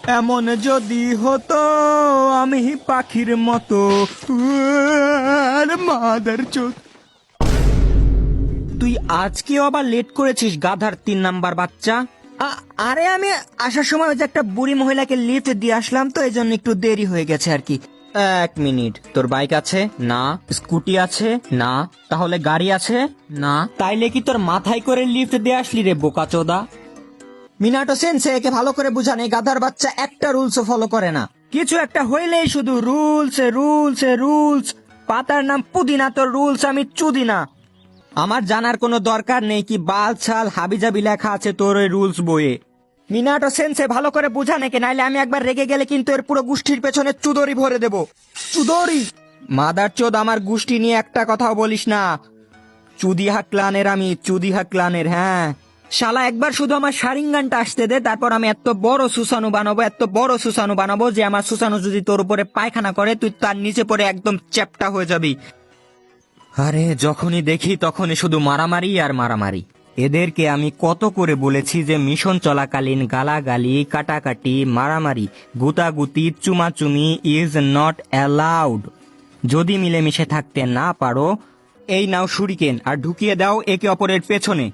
এমন যদি হতো আমি পাখির মতো মাদার চোদ। তুই আজকেও আবার লেট করেছিস গাধার 3 নাম্বার বাচ্চা। আরে আমি আসার সময় ওই যে একটা বুড়ি মহিলাকে লিফট দিয়ে আসলাম, তো এই জন্য একটু দেরি হয়ে গেছে আর কি। 1 মিনিট, তোর বাইক আছে? না। স্কুটি আছে? না। তাহলে গাড়ি আছে? না। তাইলে কি তোর মাথায় করে লিফট দিয়ে আসলি রে বোকাচোদা? মিনাটো সেন্সে, একে ভালো করে বুঝান, এই গাধার বাচ্চা একটা রুলসও ফলো করে না। কিছু একটা হইলেই শুধু রুলস রুলস রুলস। পাতার নাম পুদিনা, তোর রুলস আমি চুদি না। আমার জানার কোনো দরকার নেই কি বাল ছাল হাবিজাবি লেখা আছে তোর ওই রুলস বইয়ে। মিনাটো সেন্সে, ভালো করে বুঝান একে, নাইলে আমি একবার রেগে গেলে কিন্তু এর পুরো গোষ্ঠীর পেছনে চুদরি ভরে দেব। চুদরি? মাদার চোদ, আমার গোষ্ঠী নিয়ে একটা কথাও বলিস না। চুদিহা ক্লানের আমি, চুদিহা ক্লানের। হ্যাঁ শালা, একবার শুধু আমার শারিঙ্গানটা আসতে দে, তারপর আমি এত বড় সুসানু বানাবো, এত বড় সুসানু বানাবো যে আমার সুসানু যদি তোর উপরে পায়খানা করে তুই তার নিচে পড়ে একদম চ্যাপ্টা হয়ে যাবি। আরে যখনই দেখি তখনই শুধু মারামারি আর মারামারি। এদেরকে আমি কত করে বলেছি যে মিশন চলাকালীন গালাগালি, কাটাকাটি, মারামারি, গুতাগুতি, চুমাচুমি ইজ নট অ্যালাউড। যদি মিলেমিশে থাকতে না পারো, এই নাও শুরিকেন আর ঢুকিয়ে দাও একে অপরের পেছনে।